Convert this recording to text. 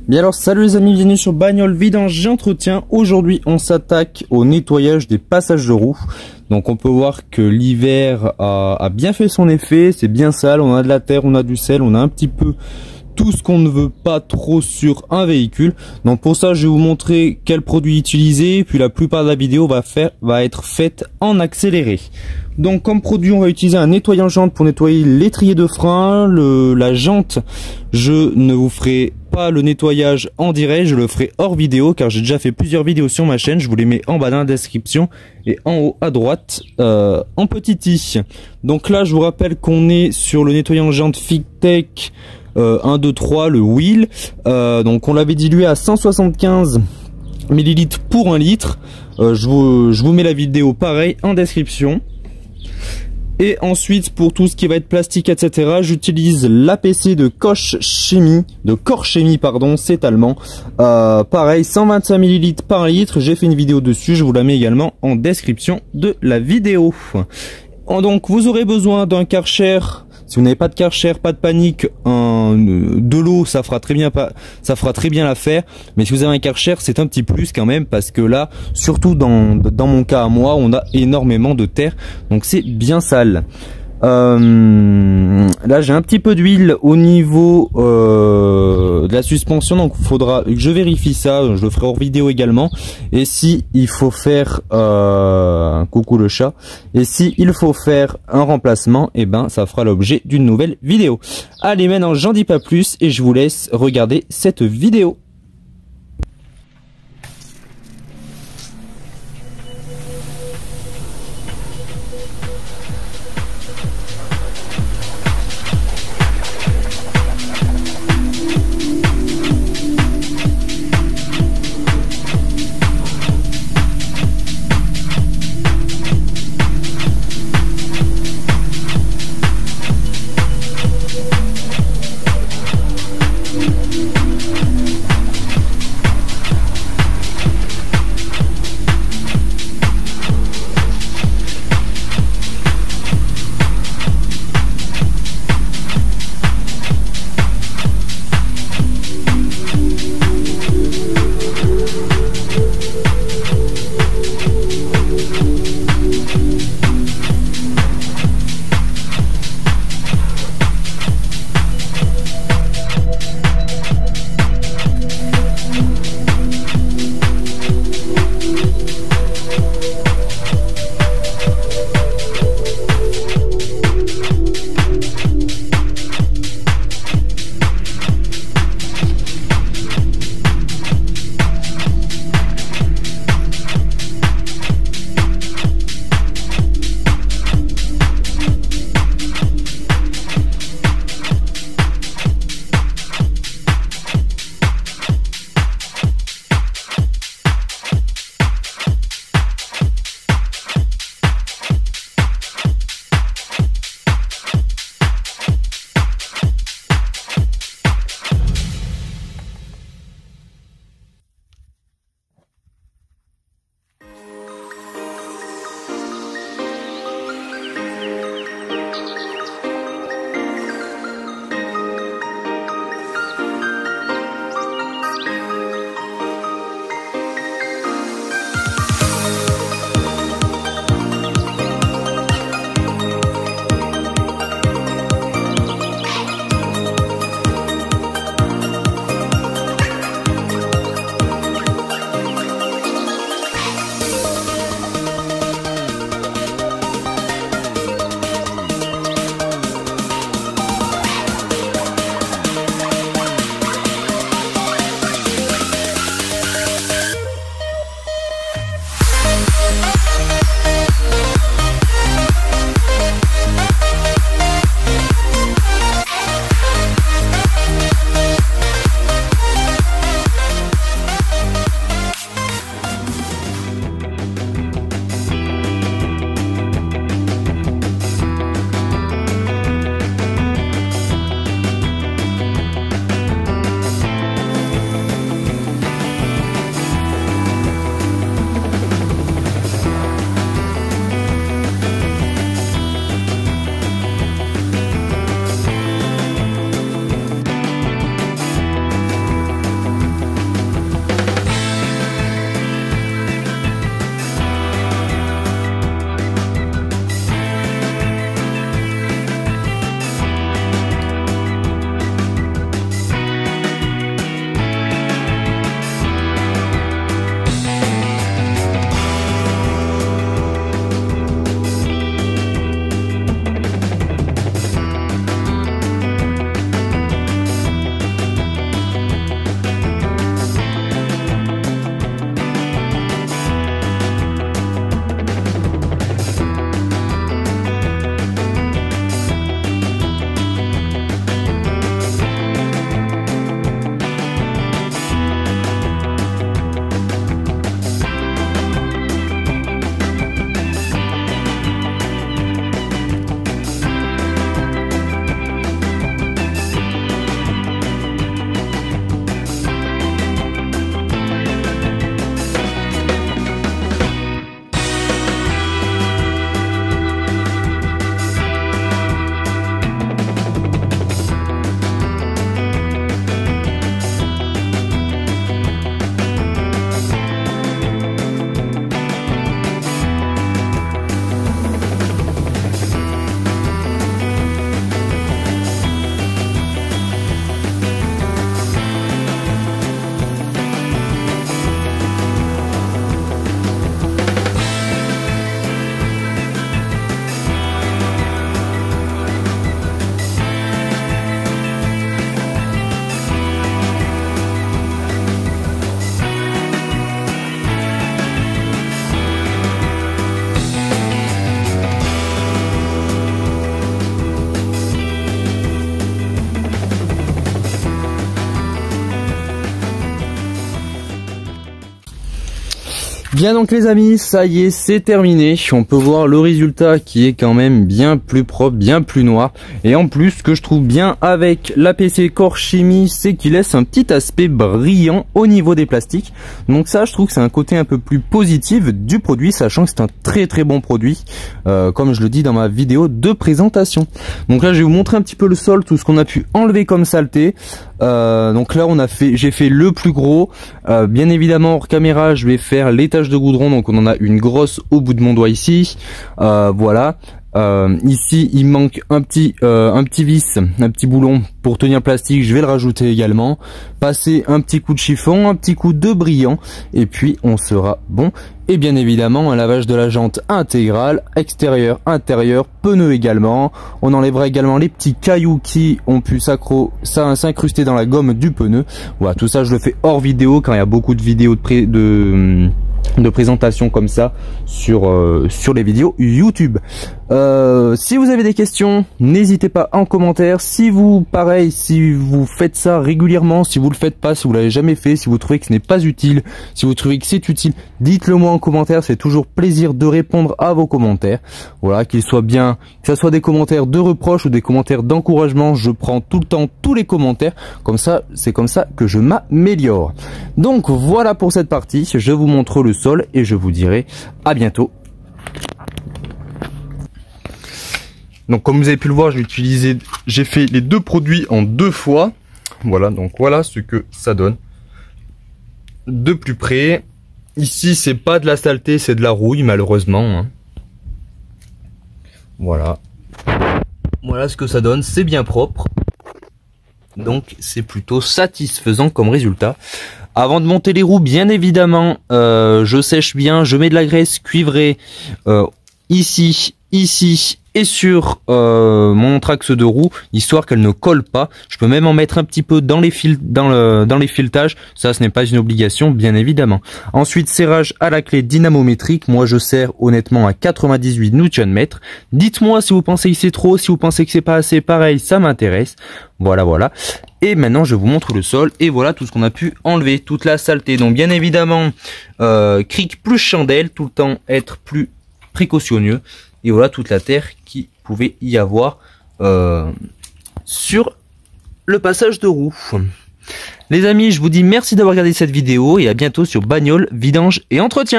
Bien alors salut les amis, bienvenue sur Bagnole Vidange et Entretien. Aujourd'hui on s'attaque au nettoyage des passages de roues. Donc on peut voir que l'hiver a bien fait son effet, c'est bien sale, on a de la terre, on a du sel, on a un petit peu tout ce qu'on ne veut pas trop sur un véhicule. Donc pour ça je vais vous montrer quel produit utiliser, puis la plupart de la vidéo va être faite en accéléré. Donc comme produit on va utiliser un nettoyant jante pour nettoyer l'étrier de frein, la jante. Je ne vous ferai pas le nettoyage en direct, je le ferai hors vidéo car j'ai déjà fait plusieurs vidéos sur ma chaîne. Je vous les mets en bas dans la description et en haut à droite en petit i. Donc là je vous rappelle qu'on est sur le nettoyant jante Fictech 1, 2, 3, le Wheel. Donc on l'avait dilué à 175 ml pour 1 litre. Je vous mets la vidéo pareil en description. Et ensuite pour tout ce qui va être plastique etc, j'utilise l'APC de Corps Chemie pardon, c'est allemand. Pareil 125 ml par litre, j'ai fait une vidéo dessus, je vous la mets également en description de la vidéo. Donc vous aurez besoin d'un Karcher. Si vous n'avez pas de Karcher, pas de panique, de l'eau ça fera très bien l'affaire. Mais si vous avez un Karcher, c'est un petit plus quand même, parce que là, surtout dans mon cas à moi, on a énormément de terre, donc c'est bien sale. Là j'ai un petit peu d'huile au niveau de la suspension, donc il faudra que je vérifie ça, je le ferai hors vidéo également. Et si il faut faire coucou le chat, et si il faut faire un remplacement, et ben ça fera l'objet d'une nouvelle vidéo. Allez, maintenant j'en dis pas plus et je vous laisse regarder cette vidéo. Bien donc les amis, ça y est, c'est terminé. On peut voir le résultat qui est quand même bien plus propre, bien plus noir. Et en plus, ce que je trouve bien avec l'APC Core Chimie, c'est qu'il laisse un petit aspect brillant au niveau des plastiques. Donc ça, je trouve que c'est un côté un peu plus positif du produit, sachant que c'est un très bon produit, comme je le dis dans ma vidéo de présentation. Donc là, je vais vous montrer un petit peu le sol, tout ce qu'on a pu enlever comme saleté. Donc là, j'ai fait le plus gros. Bien évidemment, hors caméra, je vais faire les taches de goudron. Donc on en a une grosse au bout de mon doigt ici. Voilà. Ici, il manque un petit vis, un petit boulon pour tenir le plastique. Je vais le rajouter également. Passer un petit coup de chiffon, un petit coup de brillant, et puis on sera bon. Et bien évidemment, un lavage de la jante intégrale, extérieur, intérieur, pneus également. On enlèvera également les petits cailloux qui ont pu s'incruster dans la gomme du pneu. Voilà, tout ça je le fais hors vidéo quand il y a beaucoup de vidéos de présentation comme ça sur les vidéos YouTube. Si vous avez des questions, n'hésitez pas en commentaire. Si vous faites ça régulièrement, si vous le faites pas, si vous l'avez jamais fait, si vous trouvez que ce n'est pas utile, si vous trouvez que c'est utile, dites-le moi en commentaire. C'est toujours plaisir de répondre à vos commentaires. Voilà, qu'ils soient bien, que ce soit des commentaires de reproches ou des commentaires d'encouragement, je prends tout le temps tous les commentaires. Comme ça, c'est comme ça que je m'améliore. Donc voilà pour cette partie. Je vous montre le sol et je vous dirai à bientôt. Donc comme vous avez pu le voir, j'ai fait les deux produits en 2 fois. Voilà, donc voilà ce que ça donne de plus près. Ici c'est pas de la saleté, c'est de la rouille malheureusement, hein. Voilà. Voilà ce que ça donne, c'est bien propre. Donc c'est plutôt satisfaisant comme résultat. Avant de monter les roues, bien évidemment, je sèche bien, je mets de la graisse cuivrée ici et sur mon traxe de roue, histoire qu'elle ne colle pas. Je peux même en mettre un petit peu dans les filetages. Ça, ce n'est pas une obligation, bien évidemment. Ensuite, serrage à la clé dynamométrique. Moi, je serre honnêtement à 98 Nm. Dites-moi si vous pensez que c'est trop, si vous pensez que c'est pas assez. Pareil, ça m'intéresse. Voilà. Et maintenant, je vous montre le sol. Et voilà tout ce qu'on a pu enlever, toute la saleté. Donc, bien évidemment, cric plus chandelle, tout le temps être plus précautionneux. Et voilà toute la terre qui pouvait y avoir sur le passage de roue. Les amis, je vous dis merci d'avoir regardé cette vidéo et à bientôt sur Bagnole, Vidange et Entretien.